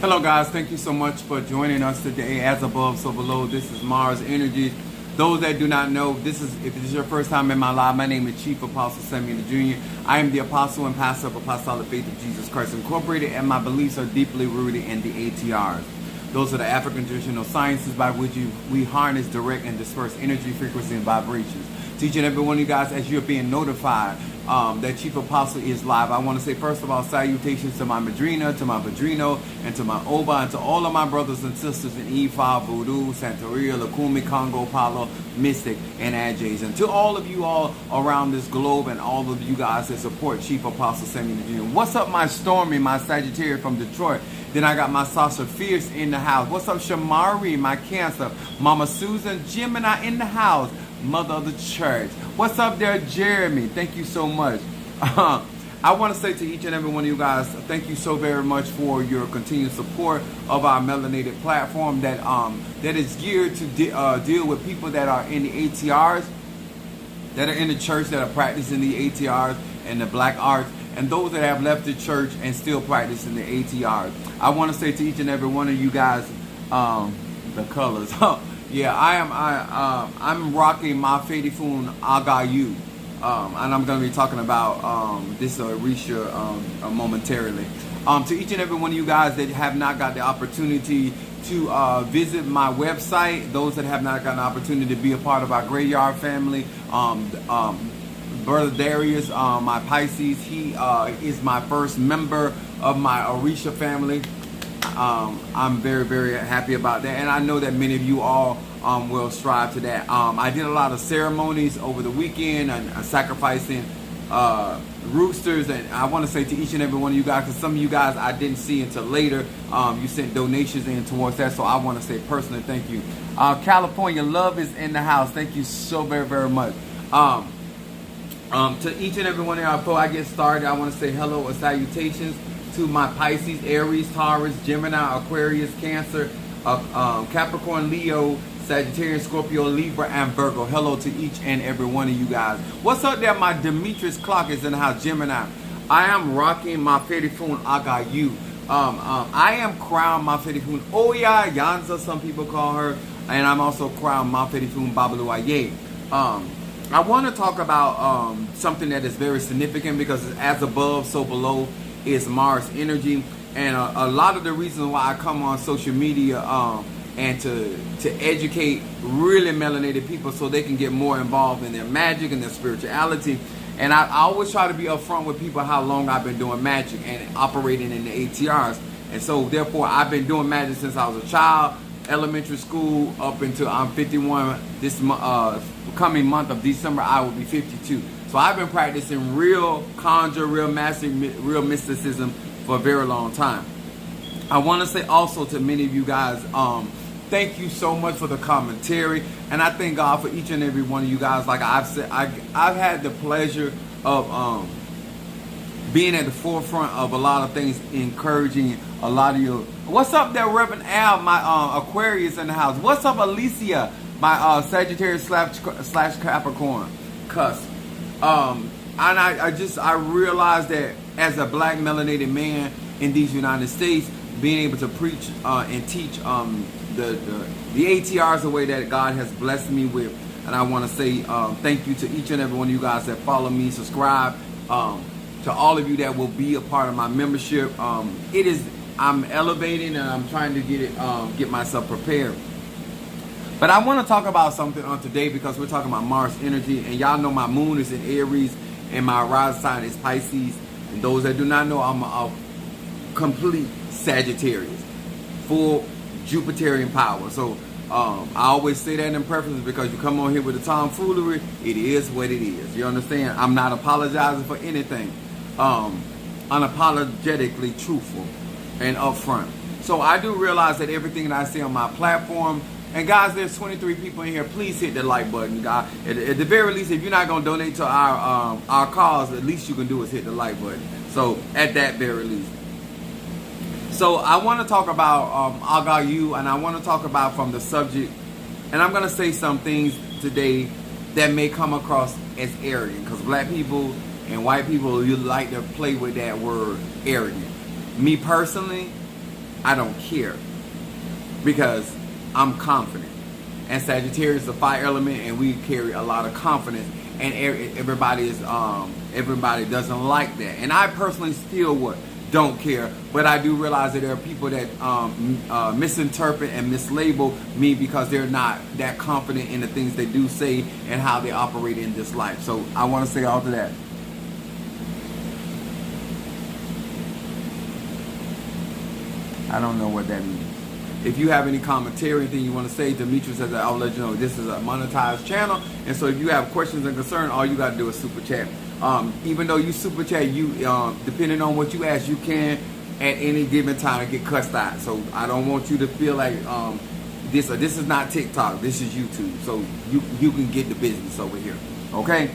Hello guys, thank you so much for joining us today. As above, so below. This is Mars Energy. Those that do not know, if this is your first time in my live, my name is Chief Apostle Samuel Jr. I am the apostle and pastor of Apostolic Faith of Jesus Christ Incorporated, and my beliefs are deeply rooted in the ATRs. Those are the African traditional sciences by which we harness, direct, and disperse energy, frequency, and vibrations. Teaching every one of you guys as you're being notified that Chief Apostle is live. I want to say, first of all, salutations to my Madrina, to my Padrino, and to my Oba, and to all of my brothers and sisters in Ifa, Voodoo, Santeria, Lakumi, Congo, Palo, Mystic, and Adjays. And to all of you all around this globe and all of you guys that support Chief Apostle Samuel Jr. What's up, my Stormy, my Sagittarius from Detroit? Then I got my Sasha Fierce in the house. What's up, Shamari, my Cancer? Mama Susan, Gemini in the house. Mother of the church. What's up there, Jeremy? Thank you so much. I want to say to each and every one of you guys, thank you so very much for your continued support of our melanated platform that is geared to deal with people that are in the ATRs, that are in the church, that are practicing the ATRs and the black arts, and those that have left the church and still practicing the ATRs. I want to say to each and every one of you guys, the colors. Yeah, I'm rocking my Fadifun Aayu, and I'm going to be talking about this Risha momentarily. To each and every one of you guys that have not got the opportunity to visit my website, those that have not got an opportunity to be a part of our Graveyard family, Brother Darius, my Pisces, he is my first member of my Orisha family. I'm very, very happy about that, and I know that many of you all will strive to that. I did a lot of ceremonies over the weekend and sacrificing roosters, and I want to say to each and every one of you guys, because some of you guys I didn't see until later, you sent donations in towards that, so I want to say personally thank you. California Love is in the house. Thank you so very, very much. To each and every one of y'all, before I get started, I want to say hello and salutations to my Pisces, Aries, Taurus, Gemini, Aquarius, Cancer, Capricorn, Leo, Sagittarius, Scorpio, Libra, and Virgo. Hello to each and every one of you guys. What's up there? My Demetrius Clock is in the house, Gemini. I am rocking my Fadifun Aayu. I am crowned my Fadifun Oya Yanza, some people call her, and I'm also crowned my Fadifun Babalu Aye. I want to talk about something that is very significant, because as above, so below is Mars energy, and a lot of the reasons why I come on social media and to educate really melanated people so they can get more involved in their magic and their spirituality. And I always try to be upfront with people how long I've been doing magic and operating in the ATRs. And so therefore I've been doing magic since I was a child, elementary school, up until I'm 51. This coming month of December I will be 52. So I've been practicing real conjure, real magic, real mysticism for a very long time. I want to say also to many of you guys, thank you so much for the commentary, and I thank God for each and every one of you guys. Like I've said, I've had the pleasure of being at the forefront of a lot of things, encouraging a lot of you. What's up there, Reverend Al, my Aquarius in the house? What's up, Alicia, my Sagittarius slash Capricorn cusp? And I realized that as a black melanated man in these United States, being able to preach and teach the ATRs the way that God has blessed me with, and I want to say thank you to each and every one of you guys that follow me, subscribe, to all of you that will be a part of my membership. I'm elevating, and I'm trying to get myself prepared. But I want to talk about something on today, because we're talking about Mars energy, and y'all know my moon is in Aries and my rising sign is Pisces. And those that do not know, I'm a complete Sagittarius, full Jupiterian power. So I always say that in preference, because you come on here with the tomfoolery, it is what it is. You understand? I'm not apologizing for anything. Unapologetically truthful and upfront. So I do realize that everything that I say on my platform, and guys, there's 23 people in here. Please hit the like button, guys. At the very least, if you're not gonna donate to our cause, at least you can do is hit the like button. So at that very least. So I want to talk about Aayu, and I want to talk about from the subject, and I'm gonna say some things today that may come across as arrogant, because black people and white people, you like to play with that word arrogant. Me personally, I don't care because I'm confident. And Sagittarius is a fire element, and we carry a lot of confidence. And everybody doesn't like that. And I personally still don't care, but I do realize that there are people that misinterpret and mislabel me because they're not that confident in the things they do say and how they operate in this life. So I want to say all to that. I don't know what that means. If you have any commentary, anything you want to say, Demetrius says that I'll let you know this is a monetized channel. And so if you have questions and concerns, all you got to do is super chat. Even though you super chat, you depending on what you ask, you can at any given time get cussed out. So I don't want you to feel like this is not TikTok. This is YouTube. So you can get the business over here. Okay?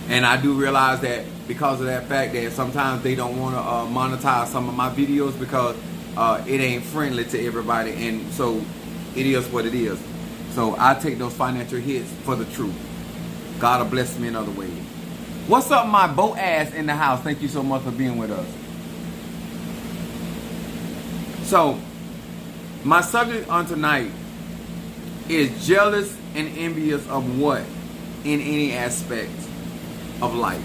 And I do realize that because of that fact that sometimes they don't want to monetize some of my videos because it ain't friendly to everybody, and so it is what it is. So I take those financial hits for the truth. God will bless me in other ways. What's up, my boat ass in the house? Thank you so much for being with us. So my subject on tonight is jealous and envious of what in any aspect of life.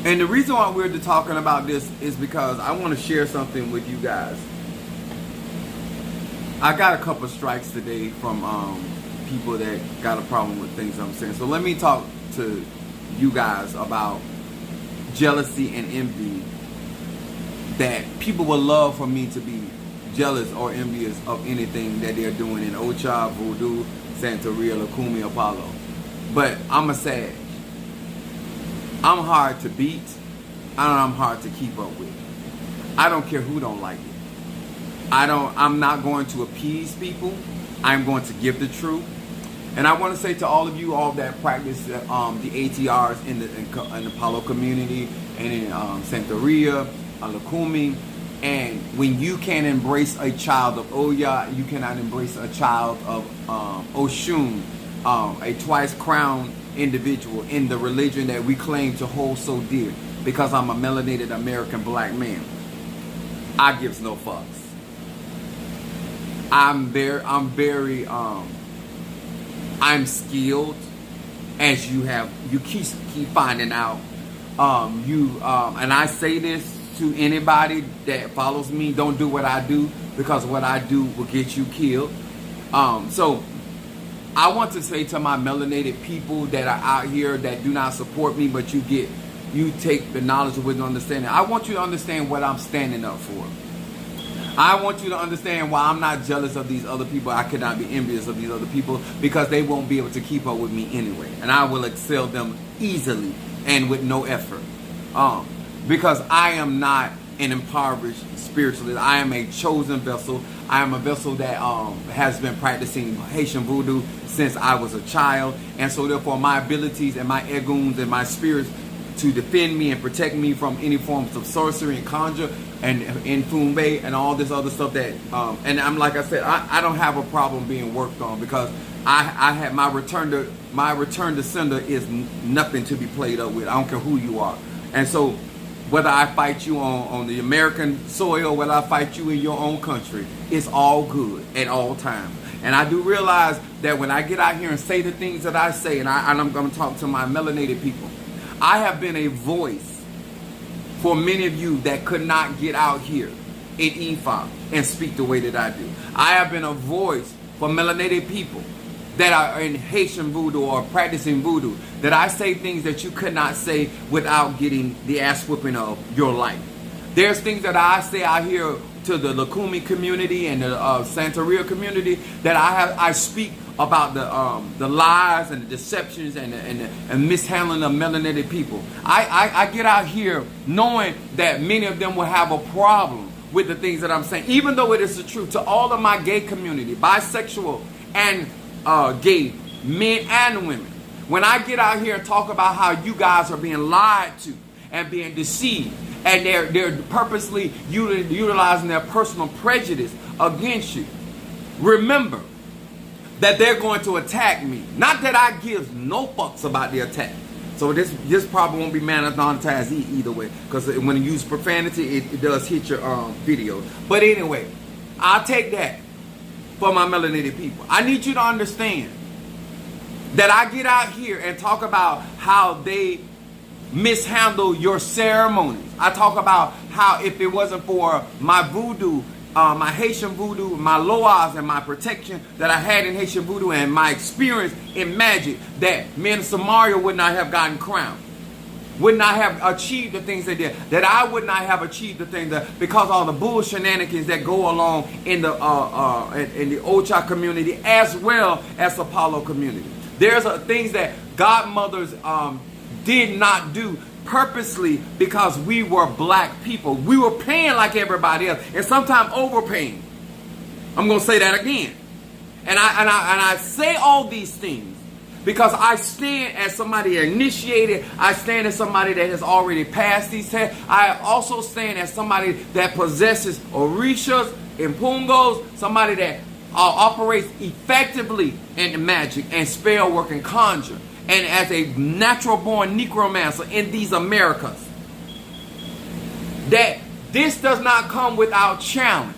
And the reason why we're talking about this is because I want to share something with you guys. I got a couple strikes today from people that got a problem with things I'm saying. So let me talk to you guys about jealousy and envy, that people would love for me to be jealous or envious of anything that they're doing in Ocha, Voodoo, Santeria, Lukumi, Apollo. But I'm a Sag. I'm hard to beat, and I'm hard to keep up with. I don't care who don't like it. I'm not going to appease people. I'm going to give the truth. And I want to say to all of you all that practice the ATRs in the Apollo community and in Santeria, Lukumi, and when you can embrace a child of Oya, you cannot embrace a child of Oshun, a twice crowned individual in the religion that we claim to hold so dear, because I'm a melanated American black man. I gives no fucks. I'm skilled, as you keep finding out. And I say this to anybody that follows me: don't do what I do, because what I do will get you killed. So I want to say to my melanated people that are out here that do not support me, but you take the knowledge with understanding. I want you to understand what I'm standing up for. I want you to understand why I'm not jealous of these other people. I cannot be envious of these other people, because they won't be able to keep up with me anyway. And I will excel them easily and with no effort. Because I am not an impoverished spiritualist. I am a chosen vessel. I am a vessel that has been practicing Haitian voodoo since I was a child. And so therefore my abilities and my eguns and my spirits to defend me and protect me from any forms of sorcery and conjure and Fumbe and all this other stuff that and I'm like I said, I don't have a problem being worked on, because I had my return to sender is nothing to be played up with. I don't care who you are. And so whether I fight you on the American soil, whether I fight you in your own country, it's all good at all times. And I do realize that when I get out here and say the things that I say, and I'm going to talk to my melanated people, I have been a voice for many of you that could not get out here in Ifa and speak the way that I do. I have been a voice for melanated people that are in Haitian voodoo or practicing voodoo, that I say things that you could not say without getting the ass whooping of your life. There's things that I say out here to the Lukumi community and the Santeria community that I speak about the lies and the deceptions and mishandling of melanated people. I get out here knowing that many of them will have a problem with the things that I'm saying, even though it is the truth. To all of my gay community, bisexual and gay men and women, when I get out here and talk about how you guys are being lied to and being deceived, and they're purposely utilizing their personal prejudice against you, remember that they're going to attack me. Not that I give no fucks about the attack. So this probably won't be monetized either way, because when you use profanity, it does hit your videos. But anyway, I'll take that for my melanated people. I need you to understand that I get out here and talk about how they mishandle your ceremonies. I talk about how if it wasn't for my voodoo, my Haitian voodoo, my loas, and my protection that I had in Haitian voodoo, and my experience in magic, that men of Samaria would not have gotten crowned, would not have achieved the things they did, that I would not have achieved the things that, because all the bull shenanigans that go along in the Ocha community as well as the Apollo community. There's things that godmothers did not do purposely because we were black people. We were paying like everybody else, and sometimes overpaying. I'm going to say that again. And I say all these things because I stand as somebody initiated. I stand as somebody that has already passed these tests. I also stand as somebody that possesses orishas and pungos, somebody that operates effectively in magic and spell work and conjure, and as a natural born necromancer in these Americas. That this does not come without challenge.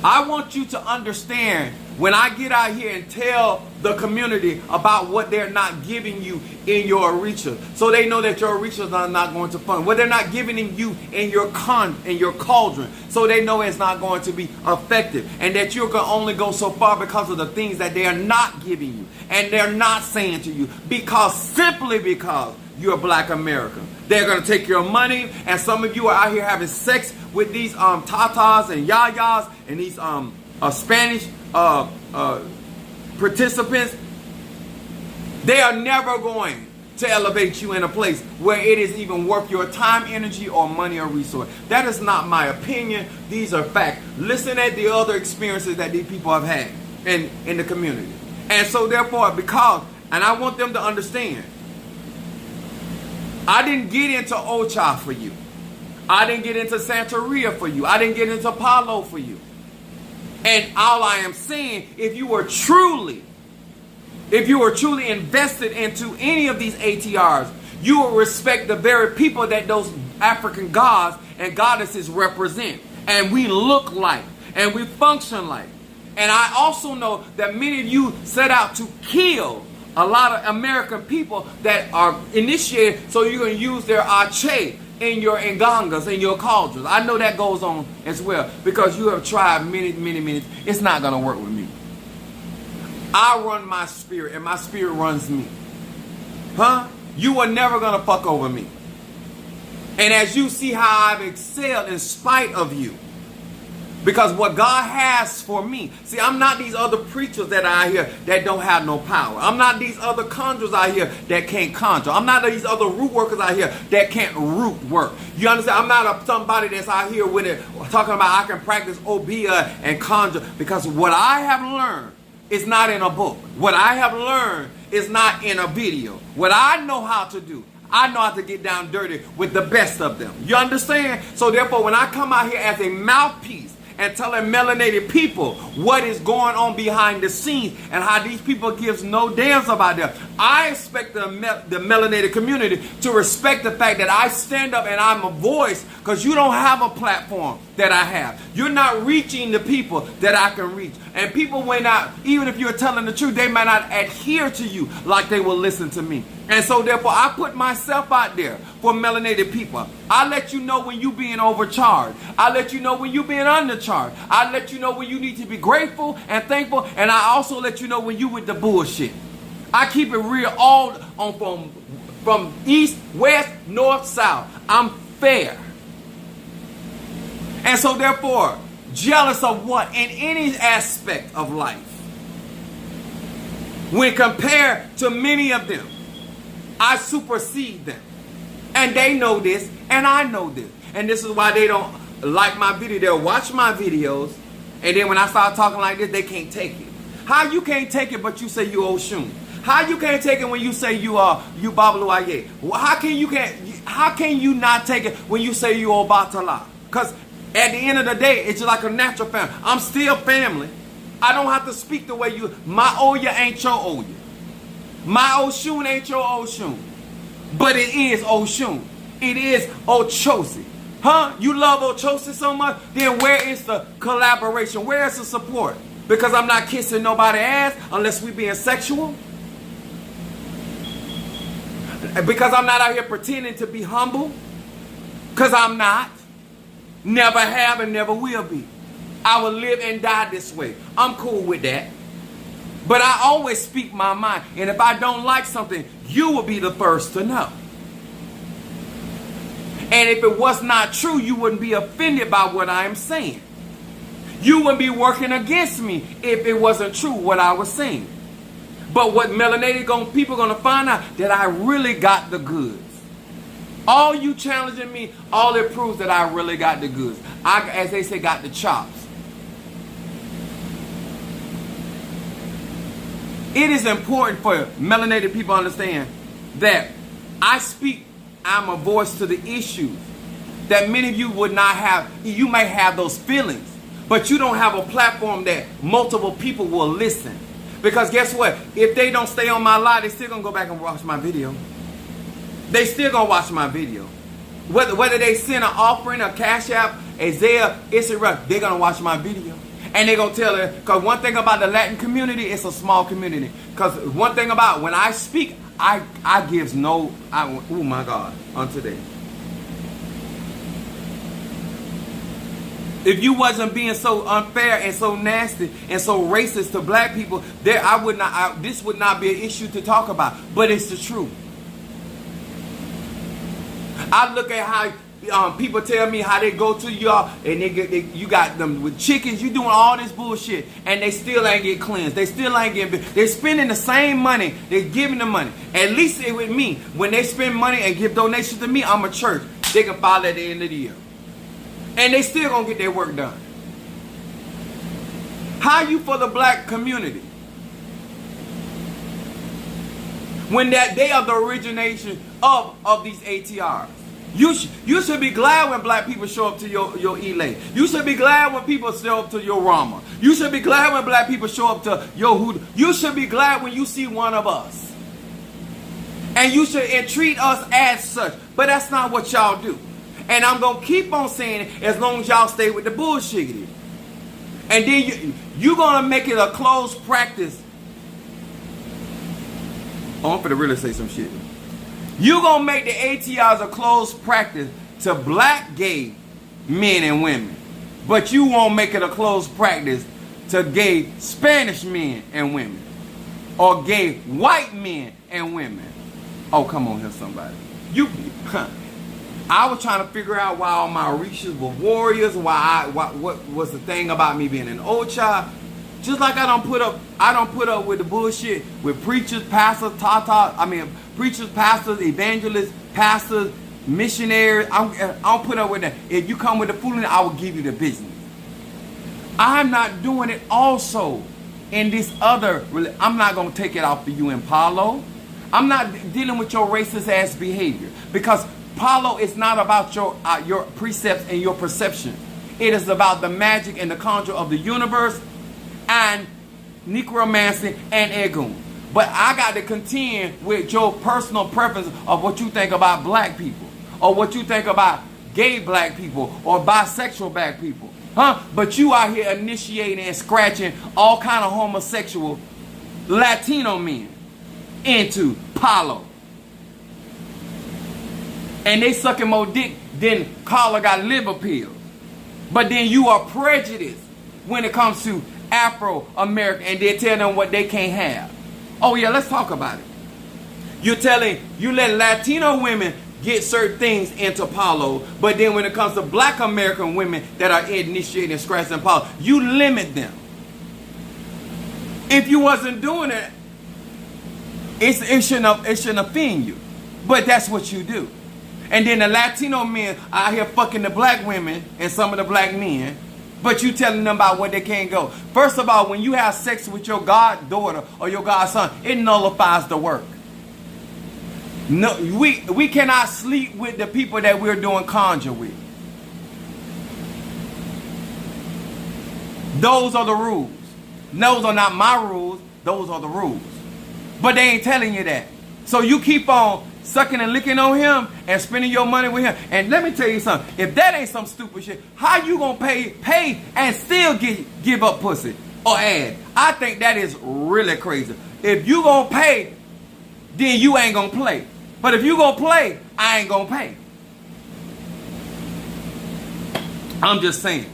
I want you to understand, when I get out here and tell the community about what they're not giving you in your orishas, so they know that your orishas are not going to fund. What they're not giving you in your cauldron, so they know it's not going to be effective, and that you can only go so far because of the things that they are not giving you and they're not saying to you, simply because you're a black American. They're going to take your money, and some of you are out here having sex with these tatas and yayas and these Spanish participants. They are never going to elevate you in a place where it is even worth your time, energy, or money or resource. That is not my opinion. These are facts. Listen at the other experiences that these people have had in the community. And so therefore, and I want them to understand, I didn't get into Ocha for you. I didn't get into Santeria for you. I didn't get into Apollo for you. And all I am saying, if you were truly invested into any of these ATRs, you will respect the very people that those African gods and goddesses represent. And we look like, and we function like. And I also know that many of you set out to kill a lot of American people that are initiated so you can use their ache in your ngangas, in your cauldrons. I know that goes on as well, because you have tried many. It's not going to work with me. I run my spirit, and my spirit runs me. You are never going to fuck over me. And as you see how I've excelled in spite of you, because what God has for me, see, I'm not these other preachers that are out here that don't have no power. I'm not these other conjurers out here that can't conjure. I'm not these other root workers out here that can't root work. You understand? I'm not somebody that's out here with it talking about I can practice Obia and conjure, because what I have learned is not in a book. What I have learned is not in a video. What I know how to do, I know how to get down dirty with the best of them. You understand? So therefore, when I come out here as a mouthpiece and telling melanated people what is going on behind the scenes and how these people gives no damns about them, I expect the melanated community to respect the fact that I stand up and I'm a voice, because you don't have a platform that I have. You're not reaching the people that I can reach. And people may not, even if you're telling the truth, they might not adhere to you like they will listen to me. And so therefore, I put myself out there for melanated people. I let you know when you being overcharged. I let you know when you being undercharged. I let you know when you need to be grateful and thankful. And I also let you know when you with the bullshit. I keep it real all on from east, west, north, south. I'm fair. And so therefore, jealous of what? In any aspect of life. When compared to many of them, I supersede them. And they know this, and I know this. And this is why they don't like my video. They'll watch my videos, and then when I start talking like this, they can't take it. How you can't take it but you say you Oshun? How you can't take it when you say you Babalu Aye? How can you not take it when you say you Obatala? Because at the end of the day, it's just like a natural family. I'm still family. I don't have to speak the way you. My Oya ain't your Oya. My Oshun ain't your Oshun. But it is Oshun. It is Ochosi. Huh? You love Ochosi so much? Then where is the collaboration? Where is the support? Because I'm not kissing nobody's ass unless we being sexual? Because I'm not out here pretending to be humble? Because I'm not. Never have and never will be. I will live and die this way. I'm cool with that. But I always speak my mind. And if I don't like something, you will be the first to know. And if it was not true, you wouldn't be offended by what I am saying. You wouldn't be working against me if it wasn't true what I was saying. But what melanated people are going to find out that I really got the goods. All you challenging me, all it proves that I really got the goods. I, as they say, got the chops. It is important for melanated people to understand that I speak, I'm a voice to the issues that many of you would not have. You may have those feelings, but you don't have a platform that multiple people will listen. Because guess what? If they don't stay on my live, they still going to go back and watch my video. They still going to watch my video. Whether they send an offering, a cash app, a Zelle, Instagram, they're going to watch my video. And they're going to tell her, because one thing about the Latin community, it's a small community. Because one thing about when I speak, I gives no, oh my God, on today. If you wasn't being so unfair and so nasty and so racist to black people, this would not be an issue to talk about. But it's the truth. I look at how people tell me how they go to y'all and you got them with chickens. You doing all this bullshit and they still ain't get cleansed. They still ain't getting. They're spending the same money. They're giving the money. At least with me, when they spend money and give donations to me, I'm a church. They can file at the end of the year. And they still gonna get their work done. How you for the black community? When they are the origination of these ATRs. You should be glad when black people show up to your Elay. You should be glad when people show up to your Rama. You should be glad when black people show up to your Hoodoo. You should be glad when you see one of us. And you should treat us as such. But that's not what y'all do. And I'm going to keep on saying it as long as y'all stay with the bullshit. And then you're going to make it a closed practice. Oh, I'm going to really say some shit. You're going to make the ATRs a closed practice to black gay men and women. But you won't make it a closed practice to gay Spanish men and women. Or gay white men and women. Oh, come on here, somebody. I was trying to figure out why all my Orishas were warriors, what was the thing about me being an Ocha. Just like I don't put up with the bullshit with preachers, pastors, preachers, pastors, evangelists, pastors, missionaries. I don't put up with that. If you come with the foolishness, I will give you the business. I'm not doing it also in this other. I'm not going to take it off of you in Paulo. I'm not dealing with your racist ass behavior because Paulo is not about your precepts and your perception. It is about the magic and the conjure of the universe and necromancy and Egun. But I got to contend with your personal preference of what you think about black people or what you think about gay black people or bisexual black people. But you out here initiating and scratching all kind of homosexual Latino men into Paulo. And they sucking more dick than Carla got liver pills. But then you are prejudiced when it comes to Afro-American and they tell them what they can't have. Oh yeah, let's talk about it. You let Latino women get certain things into Paulo, but then when it comes to black American women that are initiating and scratching Paulo, you limit them. If you wasn't doing it, it shouldn't offend you. But that's what you do. And then the Latino men out here fucking the black women and some of the black men, but you telling them about where they can't go. First of all, when you have sex with your goddaughter or your godson, it nullifies the work. No, we cannot sleep with the people that we're doing conjure with. Those are the rules. Those are not my rules. Those are the rules. But they ain't telling you that. So you keep on sucking and licking on him and spending your money with him. And let me tell you something. If that ain't some stupid shit, how you gonna pay and still give up pussy or ass? I think that is really crazy. If you gonna pay, then you ain't gonna play. But if you gonna play, I ain't gonna pay. I'm just saying.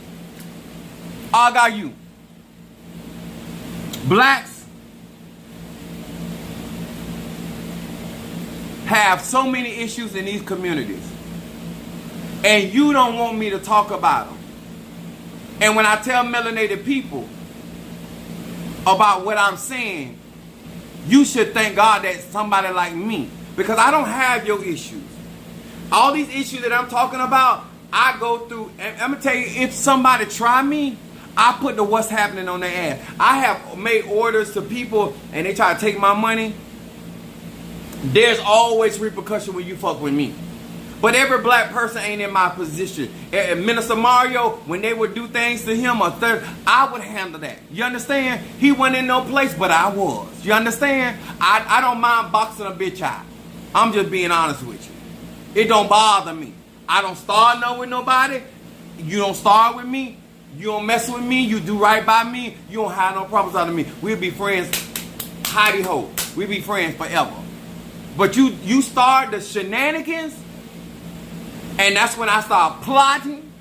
I got you. Blacks have so many issues in these communities, and you don't want me to talk about them. And when I tell melanated people about what I'm saying, you should thank God that somebody like me, because I don't have your issues. All these issues that I'm talking about, I go through. And I'm gonna tell you, if somebody try me, I put the what's happening on their ass. I have made orders to people and they try to take my money. There's always repercussion when you fuck with me. But every black person ain't in my position. Minister Mario, when they would do things to him, I would handle that. You understand? He wasn't in no place, but I was. You understand? I don't mind boxing a bitch out. I'm just being honest with you. It don't bother me. I don't start no with nobody. You don't start with me. You don't mess with me. You do right by me. You don't have no problems out of me. We'll be friends. Hidey ho. We'll be friends forever. But you start the shenanigans, and that's when I start plotting.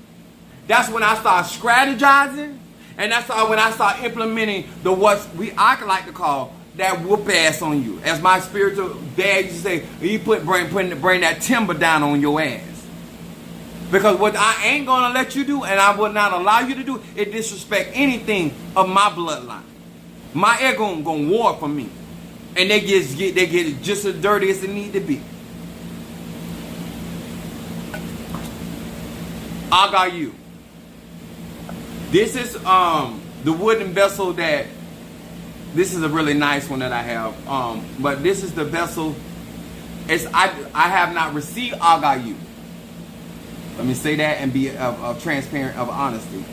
That's when I start strategizing. And that's when I start implementing I like to call that whoop ass on you. As my spiritual dad used to say, you bring that timber down on your ass. Because what I ain't gonna let you do, and I will not allow you to do, is disrespect anything of my bloodline. My air gonna war for me, and they get just as dirty as it need to be. I got you. This is the wooden vessel that. This is a really nice one that I have. But this is the vessel. I have not received Agayu. Let me say that and be transparent, of honesty.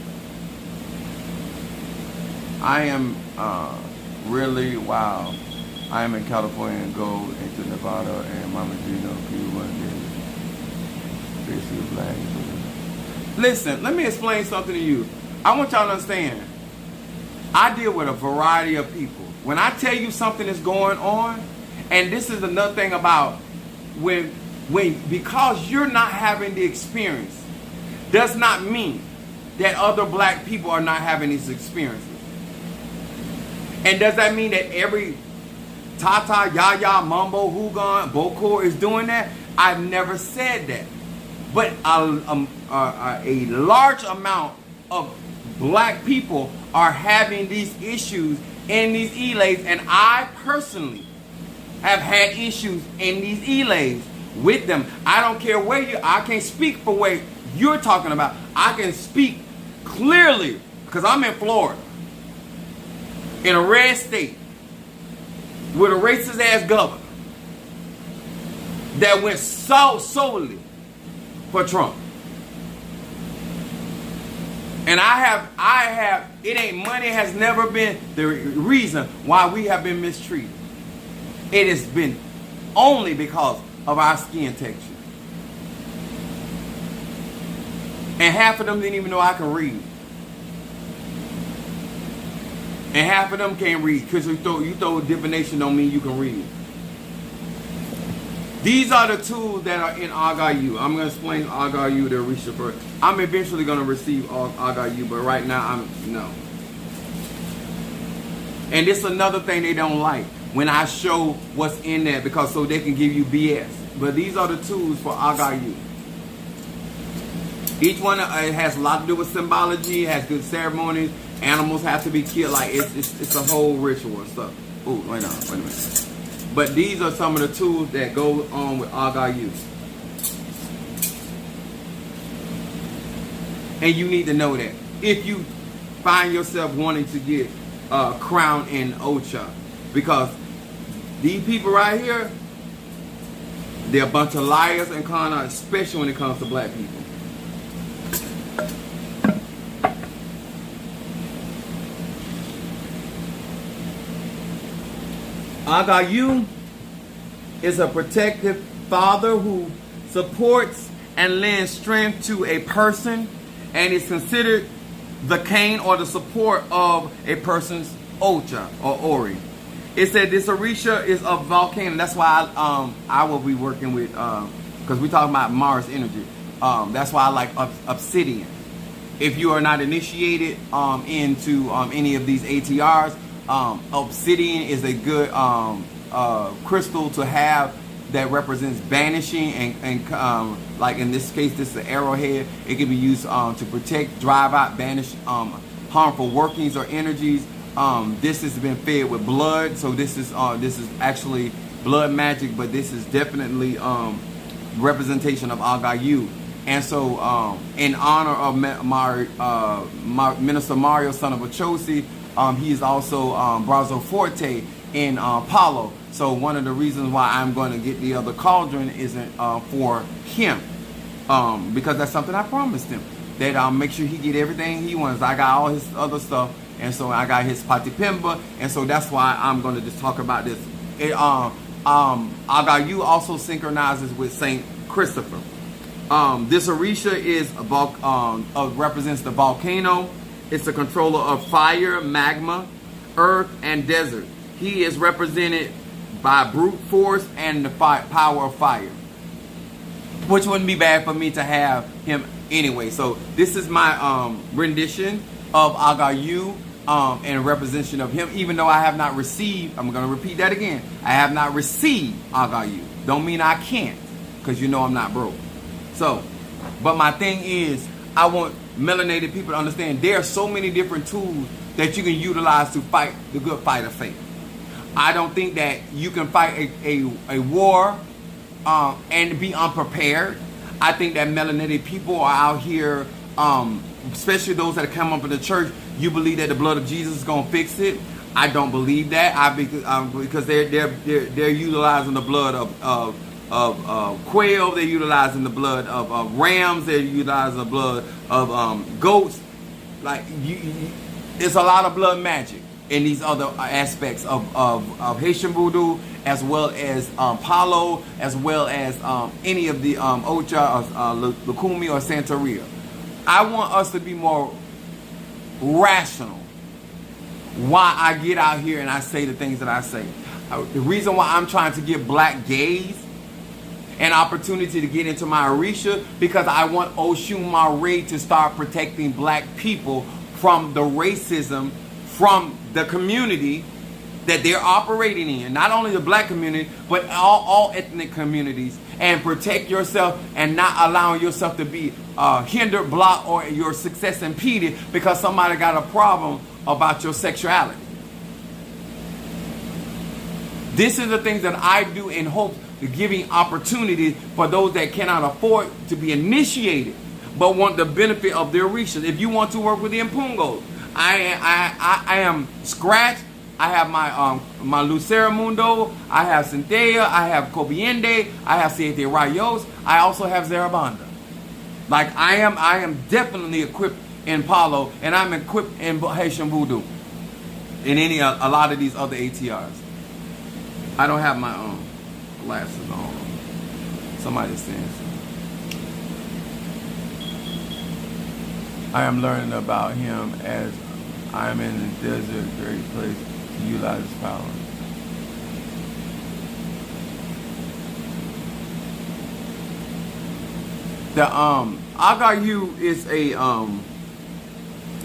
I am really wow. I am in California and go into Nevada and Mama Gino, Cuba, and basically black. Listen, let me explain something to you. I want y'all to understand. I deal with a variety of people. When I tell you something is going on, and this is another thing about because you're not having the experience, does not mean that other black people are not having these experiences. And does that mean that every Tata, Yaya, Mumbo, Hugon, Bokor is doing that? I've never said that. But a large amount of black people are having these issues in these elays, and I personally have had issues in these elays with them. I don't care where I can't speak for where you're talking about. I can speak clearly because I'm in Florida, in a red state, with a racist ass governor that went solely for Trump. And money has never been the reason why we have been mistreated. It has been only because of our skin texture. And half of them didn't even know I can read. And half of them can't read because you throw divination on me, you can read. These are the tools that are in Agayu. I'm going to explain Agayu to Risha first. I'm eventually going to receive Agayu, but right now no. And this is another thing they don't like when I show what's in there, because so they can give you BS. But these are the tools for Agayu. Each one has a lot to do with symbology, has good ceremonies. Animals have to be killed. Like it's a whole ritual and stuff. Ooh, wait a minute. But these are some of the tools that go on with Agayu. And you need to know that. If you find yourself wanting to get crowned in Ocha. Because these people right here, they're a bunch of liars and con artists, especially when it comes to black people. Agayu is a protective father who supports and lends strength to a person, and is considered the cane or the support of a person's Ocha or Ori. It said this Orisha is a volcano. That's why I will be working with, because we're talking about Mars energy. That's why I like obsidian. If you are not initiated into any of these ATRs, obsidian is a good crystal to have that represents banishing and like in this case, this is an arrowhead. It can be used to protect, drive out, banish harmful workings or energies. This has been fed with blood, so this is actually blood magic, but this is definitely representation of Aayu. And so, in honor of Minister Mario, son of Achosi, he is also Brazo Forte in Palo. So one of the reasons why I'm going to get the other cauldron isn't for him, because that's something I promised him, that I'll make sure he get everything he wants. I got all his other stuff, and so I got his Patipemba, and so that's why I'm going to just talk about this. Aayu also synchronizes with Saint Christopher. This Orisha is represents the volcano. It's a controller of fire, magma, earth, and desert. He is represented by brute force and the power of fire, which wouldn't be bad for me to have him anyway. So this is my rendition of Aayu and representation of him, even though I have not received, I'm going to repeat that again, I have not received Aayu. Don't mean I can't, because you know I'm not broke. So, but my thing is, I want melanated people to understand there are so many different tools that you can utilize to fight the good fight of faith. I don't think that you can fight a war and be unprepared. I think that melanated people are out here, especially those that come up in the church, you believe that the blood of Jesus is going to fix it. I don't believe that. Because they're utilizing the blood of quail, they're utilizing the blood of rams, they're utilizing the blood of goats. Like it's a lot of blood magic in these other aspects of Haitian voodoo, as well as Palo, as well as any of the Ocha, Lukumi, or Santeria. I want us to be more rational. Why I get out here and I say the things that I say. The reason why I'm trying to give black gays an opportunity to get into my Orisha, because I want Oshun Mare to start protecting black people from the racism from the community that they're operating in. Not only the black community, but all ethnic communities. And protect yourself and not allowing yourself to be hindered, blocked, or your success impeded because somebody got a problem about your sexuality. This is the things that I do in hopes of giving opportunity for those that cannot afford to be initiated but want the benefit of their Orishas. If you want to work with the Impungos, I am Scratch. I have my Lucera Mundo. I have Cynthia. I have Kobiende. I have Siete Rayos. I also have Zarabanda. Like I am definitely equipped in Palo, and I'm equipped in Haitian Voodoo, in a lot of these other ATRs. I don't have my own glasses on. Somebody's saying something. I am learning about him as I am in the desert, great place to utilize his power. The Aayu is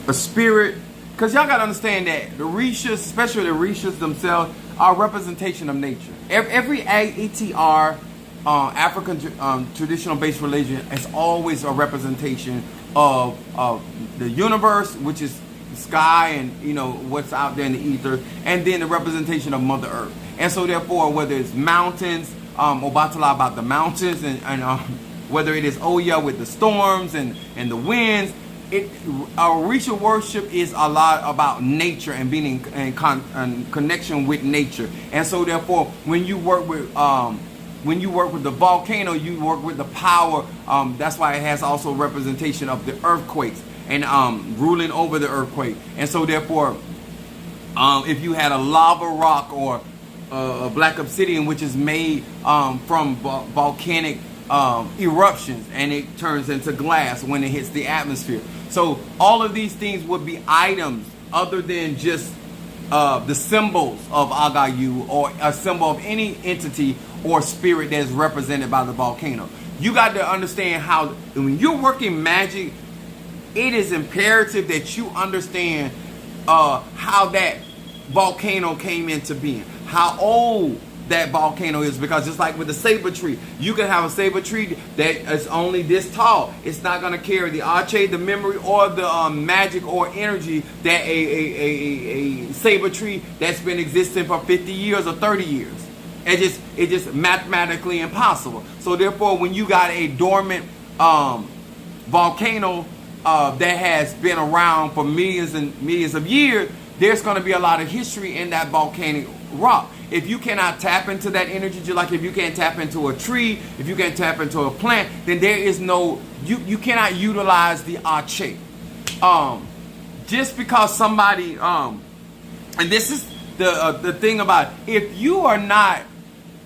a spirit, because y'all gotta understand that the Rishas, especially the Rishas themselves, are a representation of nature. Every ATR, African traditional based religion, is always a representation of the universe, which is the sky and what's out there in the ether, and then the representation of Mother Earth. And so therefore, whether it's mountains, Obatala about the mountains, and whether it is Oya with the storms and the winds, our Orisha worship is a lot about nature and being in connection with nature. And so therefore, when you work with the volcano, you work with the power. That's why it has also representation of the earthquakes and ruling over the earthquake. And so therefore, if you had a lava rock or black obsidian, which is made from volcanic eruptions, and it turns into glass when it hits the atmosphere. So all of these things would be items other than just the symbols of Aayu, or a symbol of any entity or spirit that is represented by the volcano. You got to understand how, when you're working magic, it is imperative that you understand how that volcano came into being, how old that volcano is, because just like with the saber tree, you can have a saber tree that is only this tall. It's not going to carry the arche, the memory, or the magic or energy that a saber tree that's been existing for 50 years or 30 years. It's just mathematically impossible. So therefore, when you got a dormant volcano that has been around for millions and millions of years, there's going to be a lot of history in that volcanic rock. If you cannot tap into that energy, just like if you can't tap into a tree, if you can't tap into a plant, then there is no, you cannot utilize the arche. Just because somebody, and this is the thing about it, if you are not,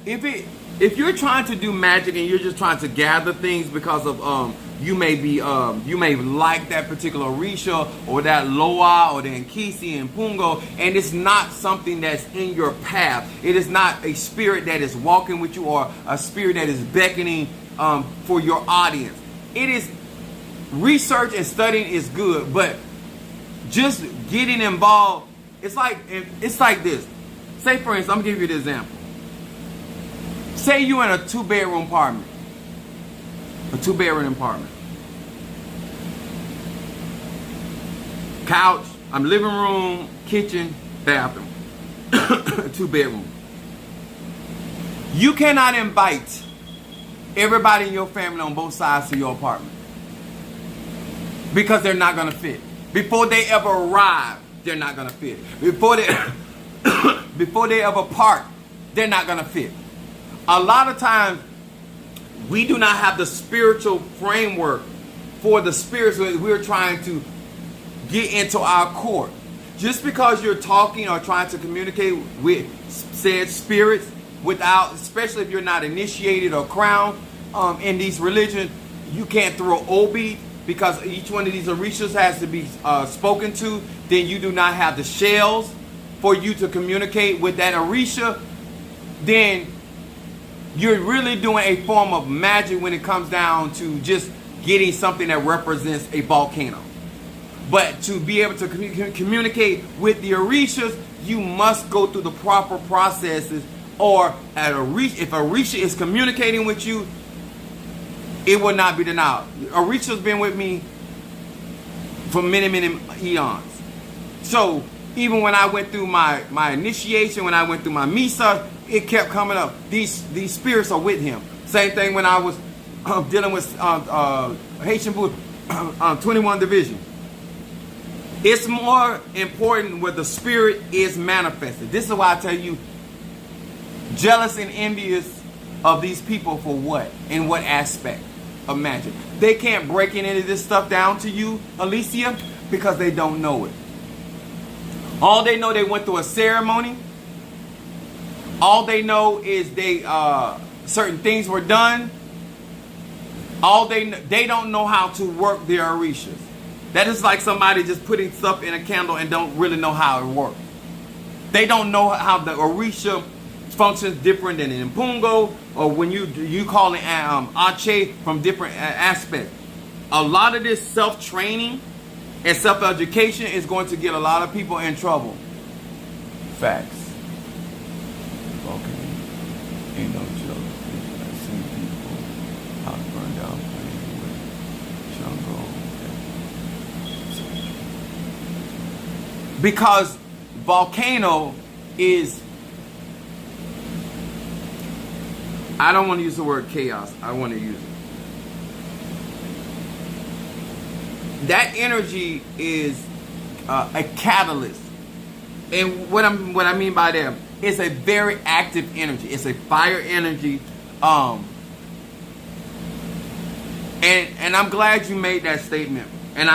if you're trying to do magic and you're just trying to gather things because of you may like that particular Orisha or that Loa or the Nkisi and Pungo, and it's not something that's in your path. It is not a spirit that is walking with you or a spirit that is beckoning for your audience. It is, research and studying is good, but just getting involved, it's like this. Say for instance, I'm gonna give you the example. Say you're in a two-bedroom apartment. Couch, living room, kitchen, bathroom. 2-bedroom. You cannot invite everybody in your family on both sides to your apartment, because they're not going to fit. Before they ever arrive, they're not going to fit. Before they ever park, they're not going to fit. A lot of times, we do not have the spiritual framework for the spirits that we're trying to get into our core. Just because you're talking or trying to communicate with said spirits without, especially if you're not initiated or crowned in these religions, you can't throw obi, because each one of these orishas has to be spoken to. Then you do not have the shells for you to communicate with that orisha. Then you're really doing a form of magic when it comes down to just getting something that represents a volcano. But to be able to communicate with the orishas, you must go through the proper processes. Or if orisha is communicating with you, it will not be denied. Orisha's been with me for many, many eons. So even when I went through my initiation, when I went through my misa, it kept coming up. These spirits are with him. Same thing when I was dealing with Haitian Buddha, 21 Division. It's more important where the spirit is manifested. This is why I tell you, jealous and envious of these people for what? In what aspect of magic? They can't break any of this stuff down to you, Alicia, because they don't know it. All they know, they went through a ceremony. All they know is they certain things were done. They don't know how to work their orishas. That is like somebody just putting stuff in a candle and don't really know how it works. They don't know how the orisha functions different than in Pungo, or when you call it Ache, from different aspects. A lot of this self-training and self-education is going to get a lot of people in trouble. Facts. Okay. Ain't no joke. I've seen people how to burn down playing with jungle. Because volcano is, I don't want to use the word chaos. I want to use it. That energy is a catalyst. And what I mean by that, it's a very active energy. It's a fire energy. And I'm glad you made that statement. And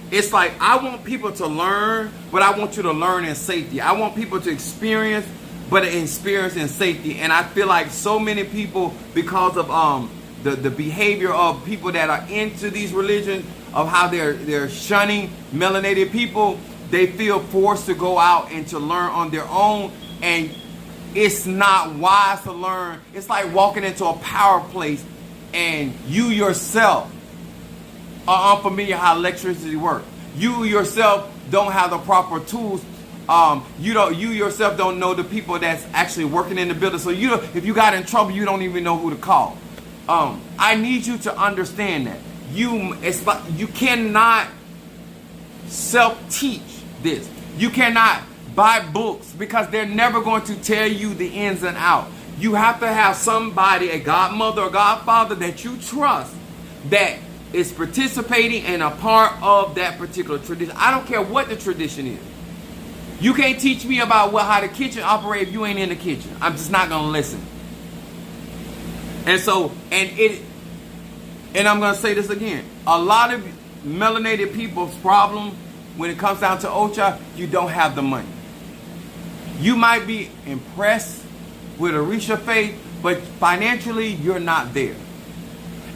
it's like, I want people to learn, but I want you to learn in safety. I want people to experience but an experience in safety. And I feel like so many people, because of the behavior of people that are into these religions, of how they're shunning melanated people, they feel forced to go out and to learn on their own, and it's not wise to learn. It's like walking into a power place and you yourself are unfamiliar how electricity works. You yourself don't have the proper tools. You yourself don't know the people that's actually working in the building. So if you got in trouble, you don't even know who to call. I need you to understand that you cannot self-teach this. You cannot buy books, because they're never going to tell you the ins and outs. You have to have somebody, a godmother or godfather that you trust, that is participating and a part of that particular tradition. I don't care what the tradition is. You can't teach me about how the kitchen operates if you ain't in the kitchen. I'm just not going to listen. And so, and I'm going to say this again. A lot of melanated people's problem when it comes down to Ocha, you don't have the money. You might be impressed with Orisha faith, but financially you're not there.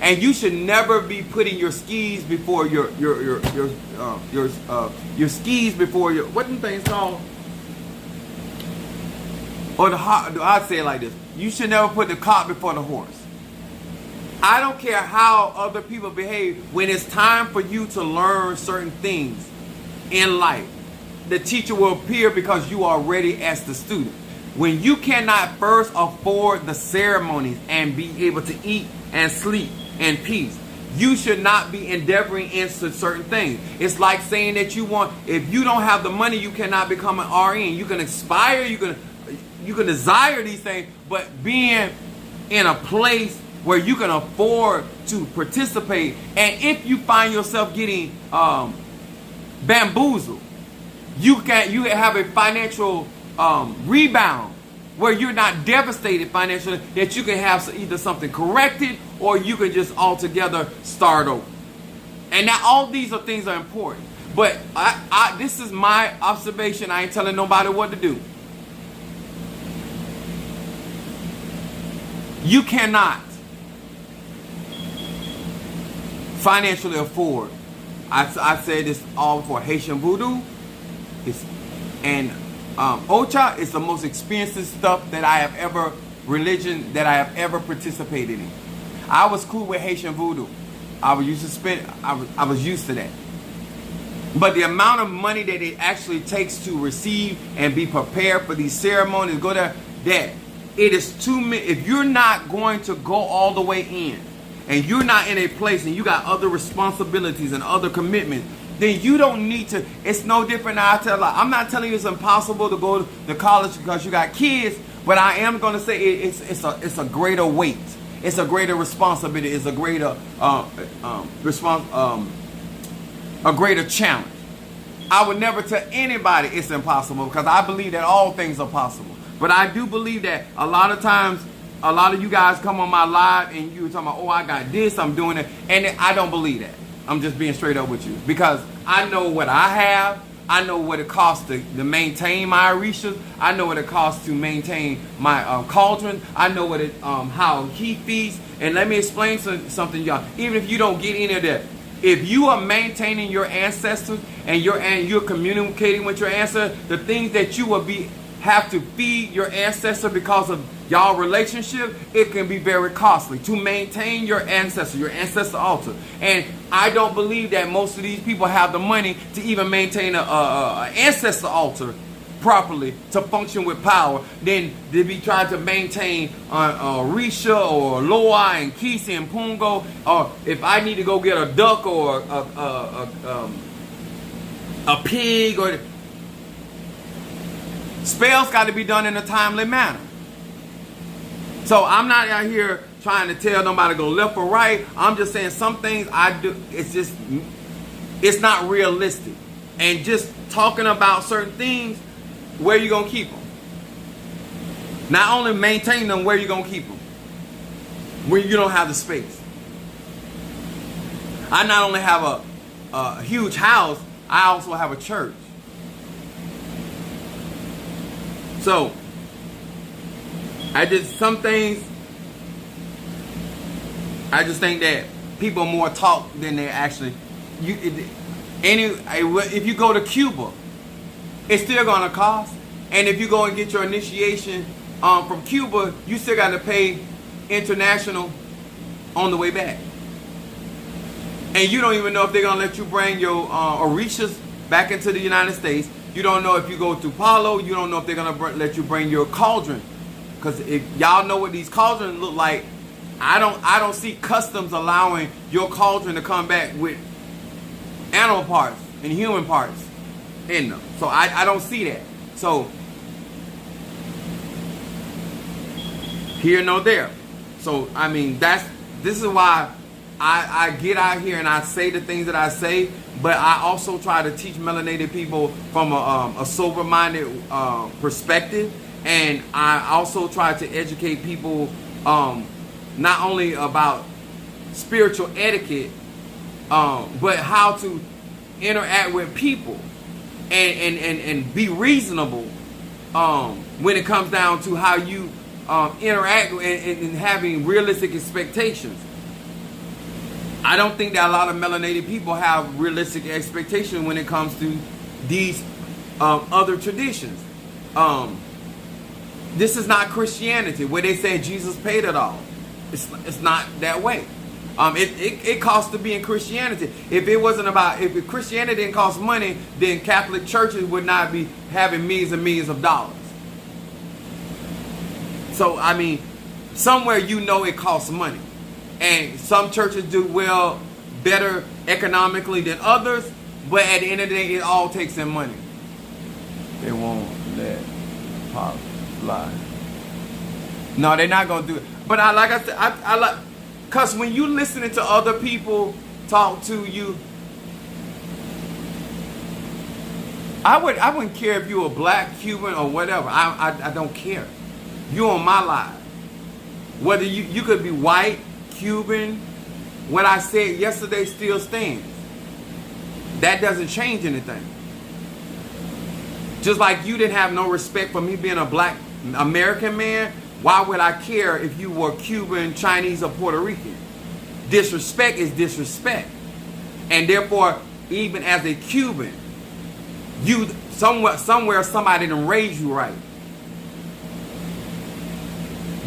And you should never be putting your skis before your skis before your, what the thing's called? Or I'd say it like this: you should never put the cart before the horse. I don't care how other people behave. When it's time for you to learn certain things in life, the teacher will appear because you are ready as the student. When you cannot first afford the ceremonies and be able to eat and sleep in peace, you should not be endeavoring into certain things. It's like saying that if you don't have the money, you cannot become an RN. You can aspire, you can desire these things, but being in a place where you can afford to participate, and if you find yourself getting bamboozled, you have a financial rebound where you're not devastated financially, that you can have either something corrected or you can just altogether start over. And now all these things are important. But this is my observation. I ain't telling nobody what to do. You cannot financially afford. I said this all before. Haitian voodoo Ocha is the most expensive stuff that I have ever participated in. I was cool with Haitian voodoo. I was used to that. But the amount of money that it actually takes to receive and be prepared for these ceremonies, go there, that it is too many. If you're not going to go all the way in, and you're not in a place, and you got other responsibilities and other commitments, then you don't need to. It's no different. I'm not telling you it's impossible to go to college because you got kids, but I am going to say it's a greater weight. It's a greater responsibility. It's a greater a greater challenge. I would never tell anybody it's impossible, because I believe that all things are possible. But I do believe that a lot of times, a lot of you guys come on my live and you talking about, oh, I got this, I'm doing it, and I don't believe that. I'm just being straight up with you, because I know what I have. I know what it costs to maintain my Orishas. I know what it costs to maintain my cauldron. I know what how he feeds. And let me explain something, y'all. Even if you don't get any of that, if you are maintaining your ancestors and you're communicating with your ancestors, the things that you will have to feed your ancestor because of y'all relationship, it can be very costly to maintain your ancestor altar. And I don't believe that most of these people have the money to even maintain a ancestor altar properly to function with power, then they be trying to maintain Risha or Loa and Kisi and Pungo, or if I need to go get a duck or a pig, or spells got to be done in a timely manner. So I'm not out here trying to tell nobody to go left or right. I'm just saying some things I do, it's not realistic. And just talking about certain things, where you going to keep them? Not only maintain them, where you going to keep them? When you don't have the space. I not only have a huge house, I also have a church. So Some things, I just think that people more talk than they actually. If you go to Cuba, it's still gonna cost. And if you go and get your initiation from Cuba, you still got to pay international on the way back. And you don't even know if they're gonna let you bring your orishas back into the United States. You don't know if you go through Palo. You don't know if they're gonna let you bring your cauldron. Because if y'all know what these cauldrons look like, I don't see customs allowing your cauldron to come back with animal parts and human parts in them. So I don't see that. So here nor there. So I mean this is why I get out here and I say the things that I say, but I also try to teach melanated people from a sober-minded perspective, and I also try to educate people not only about spiritual etiquette, but how to interact with people and be reasonable when it comes down to how you interact and having realistic expectations. I don't think that a lot of melanated people have realistic expectations when it comes to these other traditions. This is not Christianity where they say Jesus paid it all. It's not that way. It costs to be in Christianity. If Christianity didn't cost money, then Catholic churches would not be having millions and millions of dollars. So I mean, somewhere it costs money. And some churches do better economically than others, but at the end of the day, it all takes in money. They won't let pop fly. No, they're not gonna do it. But like I said, I like, cause when you listening to other people talk to you, I wouldn't care if you were black, Cuban, or whatever. I don't care. You on my live. Whether you could be white, Cuban, what I said yesterday still stands. That doesn't change anything. Just like you didn't have no respect for me being a black American man, why would I care if you were Cuban, Chinese, or Puerto Rican? Disrespect is disrespect. And therefore, even as a Cuban, you somewhere somebody didn't raise you right.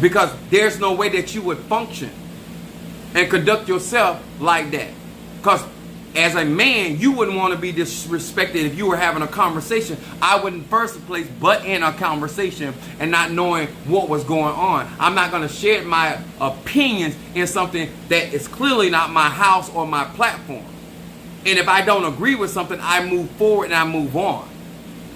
Because there's no way that you would function and conduct yourself like that. Because as a man, you wouldn't want to be disrespected if you were having a conversation. I wouldn't first place butt in a conversation and not knowing what was going on. I'm not going to share my opinions in something that is clearly not my house or my platform. And if I don't agree with something, I move forward and I move on.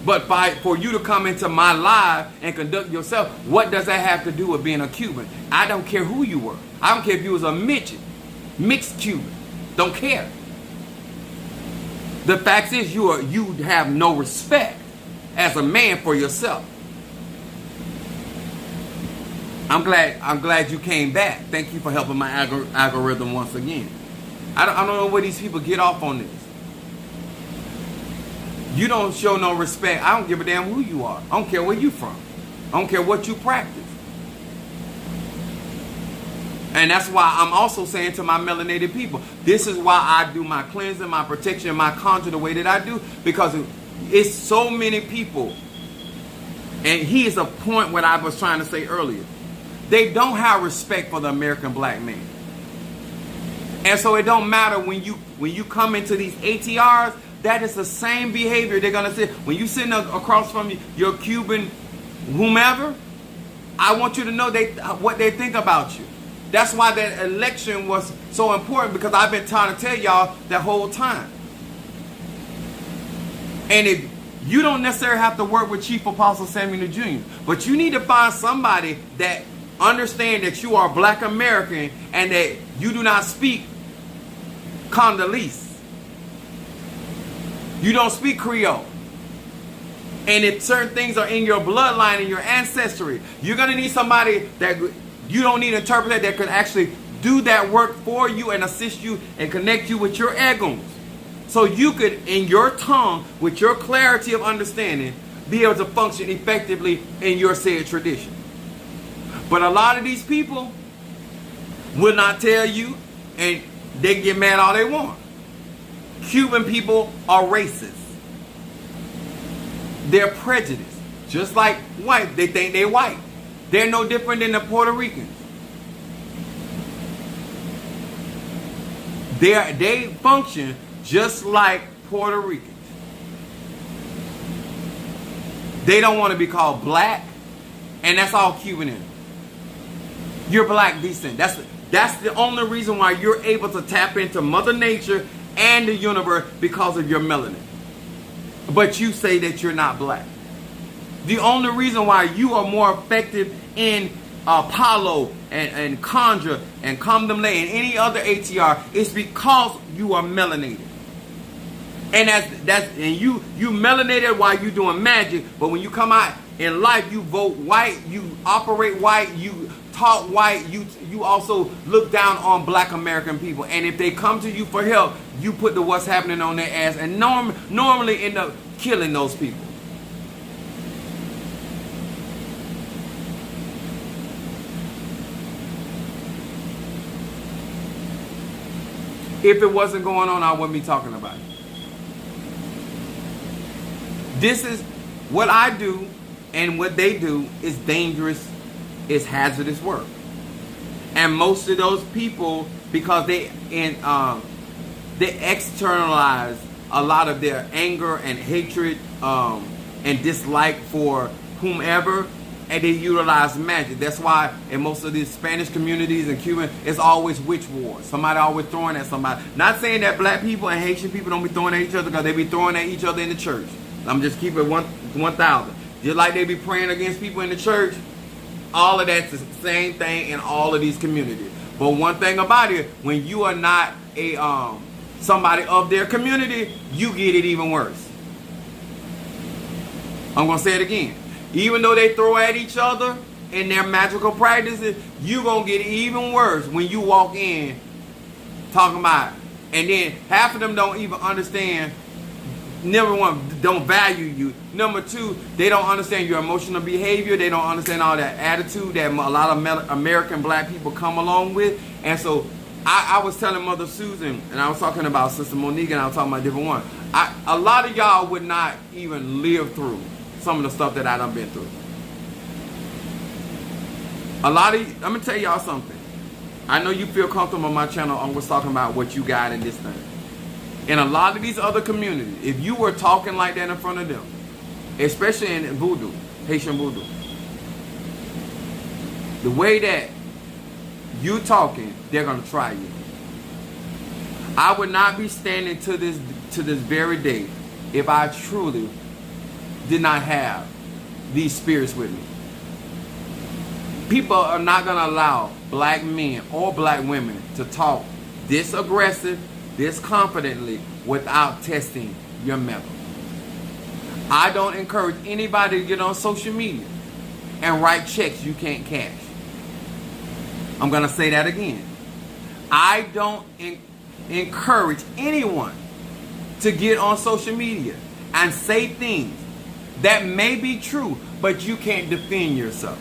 But for you to come into my live and conduct yourself, what does that have to do with being a Cuban? I don't care who you were. I don't care if you was a midget, mixed Cuban. Don't care. The fact is you have no respect as a man for yourself. I'm glad you came back. Thank you for helping my algorithm once again. I don't know where these people get off on this. You don't show no respect. I don't give a damn who you are. I don't care where you from. I don't care what you practice. And that's why I'm also saying to my melanated people, this is why I do my cleansing, my protection, my conjure the way that I do, because it's so many people. And here's a point what I was trying to say earlier. They don't have respect for the American black man. And so it don't matter when you come into these ATRs, that is the same behavior they're going to say. When you sitting across from your Cuban whomever, I want you to know what they think about you. That's why that election was so important, because I've been trying to tell y'all that whole time. And if you don't necessarily have to work with Chief Apostle Samuel Jr., but you need to find somebody that understand that you are black American and that you do not speak Congolese. You don't speak Creole. And if certain things are in your bloodline and your ancestry, you're going to need somebody that you don't need an interpreter that can actually do that work for you and assist you and connect you with your egos. So you could, in your tongue, with your clarity of understanding, be able to function effectively in your said tradition. But a lot of these people will not tell you, and they get mad all they want. Cuban people are racist. They're prejudiced. Just like white, they think they're white. They're no different than the Puerto Ricans. They function just like Puerto Ricans. They don't want to be called black, and that's all Cuban is. You're black descent. That's the only reason why you're able to tap into Mother Nature and the universe, because of your melanin. But you say that you're not black. The only reason why you are more effective in Apollo and Conjure and Condemnate and any other ATR is because you are melanated. And you melanated while you doing magic, but when you come out in life, you vote white, you operate white, you talk white, you also look down on black American people. And if they come to you for help, you put the what's happening on their ass and normally end up killing those people. If it wasn't going on, I wouldn't be talking about it. This is what I do, and what they do is dangerous, is hazardous work. And most of those people, because they externalize a lot of their anger and hatred and dislike for whomever, and they utilize magic. That's why in most of these Spanish communities and Cuban, it's always witch wars. Somebody always throwing at somebody. Not saying that black people and Haitian people don't be throwing at each other, because they be throwing at each other in the church. I'm just keeping it 1,000. Just like they be praying against people in the church, all of that's the same thing in all of these communities. But one thing about it, when you are not a somebody of their community, you get it even worse. I'm going to say it again. Even though they throw at each other in their magical practices, you're going to get it even worse when you walk in talking about it. And then half of them don't even understand. Number one, don't value you. Number two, they don't understand your emotional behavior. They don't understand all that attitude that a lot of American black people come along with. And so I was telling Mother Susan, and I was talking about Sister Monique, and I was talking about a different one. A lot of y'all would not even live through some of the stuff that I done been through. I'm going to tell y'all something. I know you feel comfortable on my channel. I was talking about what you got in this thing. In a lot of these other communities, if you were talking like that in front of them, especially in voodoo, Haitian voodoo, the way that you talking, they're going to try you. I would not be standing to this very day if I truly did not have these spirits with me. People are not going to allow black men or black women to talk this aggressive, this confidently, without testing your metal. I don't encourage anybody to get on social media and write checks you can't cash. I'm going to say that again. I don't encourage anyone to get on social media and say things that may be true, but you can't defend yourself.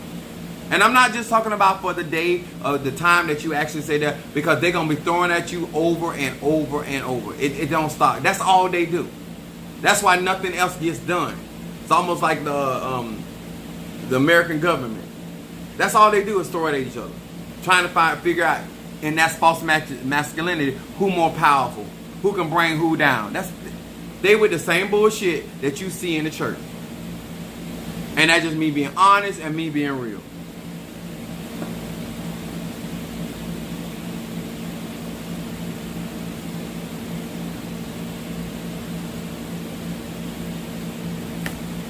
And I'm not just talking about for the day of the time that you actually say that, because they're going to be throwing at you over and over and over. It don't stop. That's all they do. That's why nothing else gets done. It's almost like the American government. That's all they do is throw it at each other. Trying to figure out, and that's false masculinity, who more powerful, who can bring who down. They with the same bullshit that you see in the church. And that's just me being honest and me being real.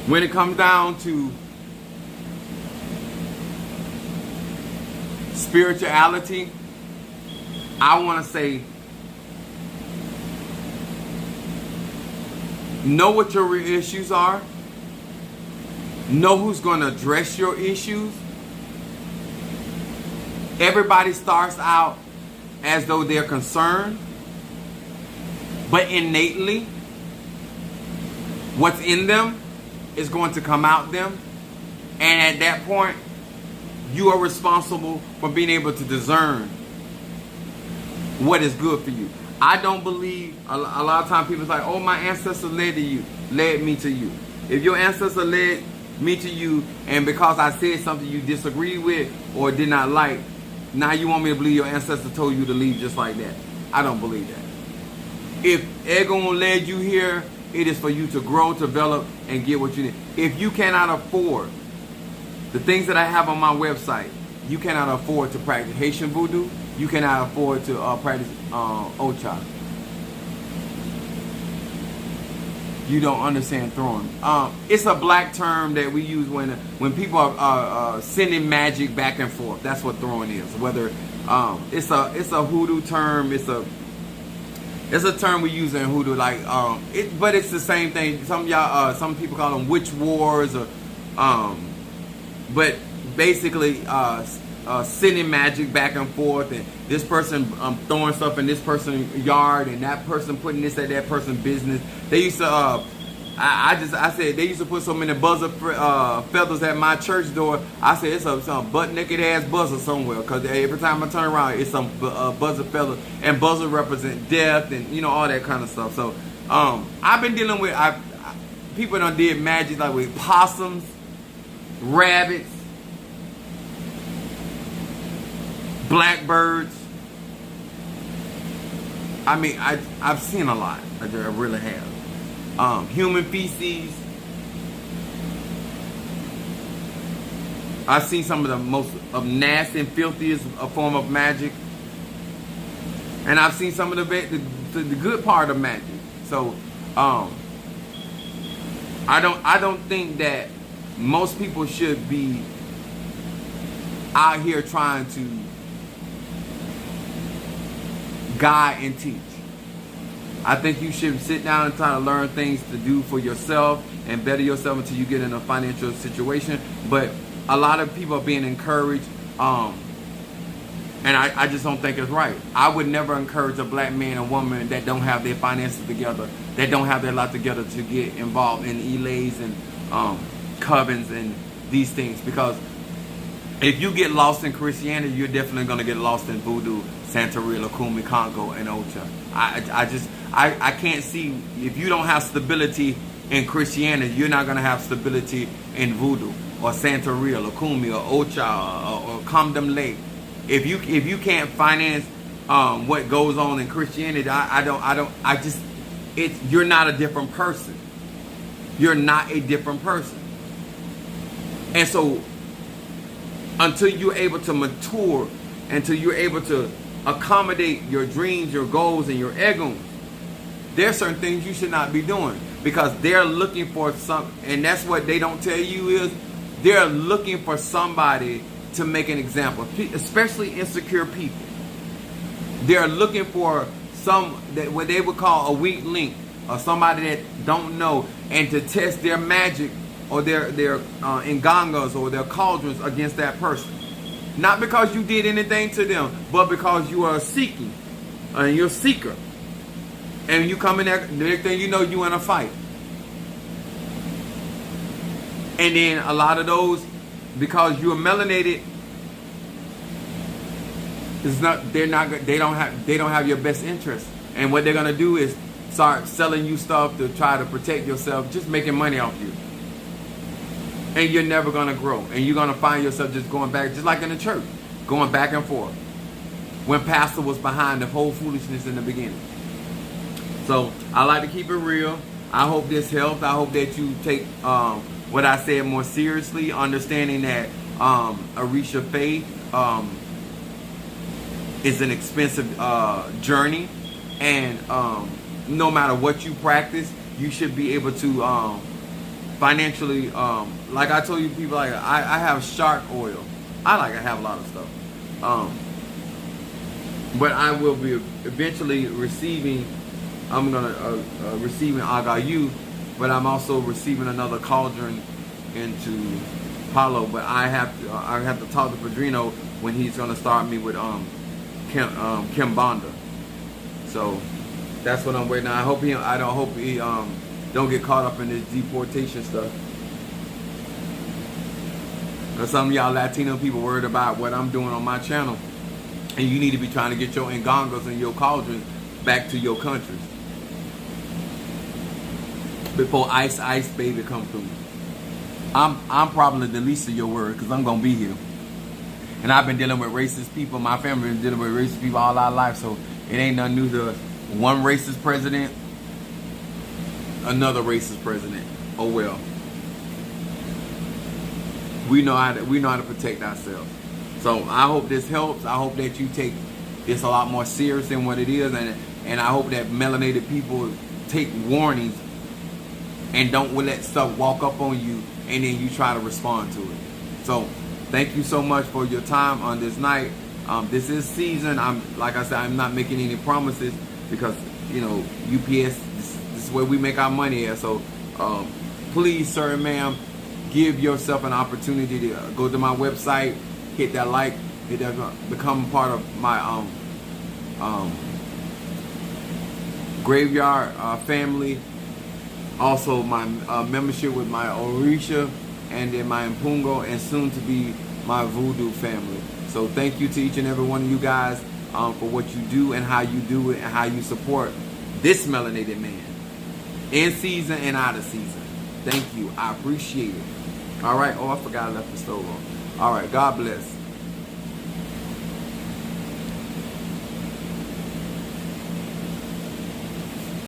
When it comes down to spirituality, I want to say, know what your real issues are. Know who's going to address your issues. Everybody starts out as though they're concerned, but innately, what's in them is going to come out them. And at that point, you are responsible for being able to discern what is good for you. I don't believe, a lot of times people say, oh, my ancestor led me to you. If your ancestor led me to you, and because I said something you disagreed with or did not like, now you want me to believe your ancestor told you to leave just like that. I don't believe that. If Egon led you here, it is for you to grow, develop, and get what you need. If you cannot afford the things that I have on my website, you cannot afford to practice Haitian voodoo, you cannot afford to practice Ocha. You don't understand throwing. It's a black term that we use when people are sending magic back and forth. That's what throwing is. Whether it's a hoodoo term, it's a term we use in hoodoo. Like but it's the same thing. Some people call them witch wars, or but basically sending magic back and forth, and this person throwing stuff in this person's yard, and that person putting this at that person's business. They used to I said they used to put so many buzzer feathers at my church door. I said it's some butt naked ass buzzer somewhere, because every time I turn around it's some buzzer feather, and buzzer represent death and all that kind of stuff. So I've been dealing with people done did magic like with possums, rabbits, blackbirds. I mean, I've seen a lot. I really have. Human feces. I've seen some of the most nasty and filthiest form of magic, and I've seen some of the good part of magic. So I don't think that most people should be out here trying to guide and teach. I think you should sit down and try to learn things to do for yourself and better yourself until you get in a financial situation. But a lot of people are being encouraged, and I just don't think it's right. I would never encourage a black man or woman that don't have their finances together, that don't have their life together, to get involved in elays and covens and these things, because if you get lost in Christianity, you're definitely going to get lost in voodoo, Santeria, Lakumi, Congo, and Ocha. I can't see, if you don't have stability in Christianity, you're not going to have stability in voodoo or Santeria, Lakumi, or Ocha, or Kamdam Lake. If you can't finance what goes on in Christianity, you're not a different person. You're not a different person. And so until you're able to mature, until you're able to accommodate your dreams, your goals, and your egos, there are certain things you should not be doing, because they're looking for and that's what they don't tell you is they're looking for somebody to make an example, especially insecure people. They're looking for what they would call a weak link, or somebody that don't know, and to test their magic or their ngangas or their cauldrons against that person. Not because you did anything to them, but because you are seeking, and you're a seeker. And you come in there, the next thing you know, you in a fight. And then a lot of those, because you're melanated, they don't have your best interest. And what they're gonna do is start selling you stuff to try to protect yourself, just making money off you. And you're never going to grow. And you're going to find yourself just going back, just like in the church, going back and forth, when pastor was behind the whole foolishness in the beginning. So I like to keep it real. I hope this helped. I hope that you take what I said more seriously, understanding that Orisha faith is an expensive journey. And no matter what you practice, you should be able to financially, like I told you, people, like I have shark oil. I have a lot of stuff, but I will be eventually receiving. I'm gonna receiving Aayu, but I'm also receiving another cauldron into Palo. But I have to talk to Padrino when he's gonna start me with Kimbanda. So that's what I'm waiting on. I hope he don't get caught up in this deportation stuff. Some of y'all Latino people worried about what I'm doing on my channel. And you need to be trying to get your ngongos and your cauldrons back to your countries before Ice Baby come through. I'm probably the least of your worries because I'm going to be here. And I've been dealing with racist people. My family been dealing with racist people all our life. So it ain't nothing new to us. One racist president, another racist president. Oh well. We know how to protect ourselves. So I hope this helps. I hope that you take this a lot more serious than what it is, and I hope that melanated people take warnings and don't let stuff walk up on you and then you try to respond to it. So thank you so much for your time on this night. This is season. Like I said, I'm not making any promises because UPS. This is where we make our money at. So please, sir and ma'am, give yourself an opportunity to go to my website, hit that like, hit that, become part of my graveyard family. Also, my membership with my Orisha and then my Impungo, and soon to be my Voodoo family. So thank you to each and every one of you guys for what you do and how you do it and how you support this melanated man in season and out of season. Thank you. I appreciate it. All right. Oh, I forgot I left the stove on. All right. God bless.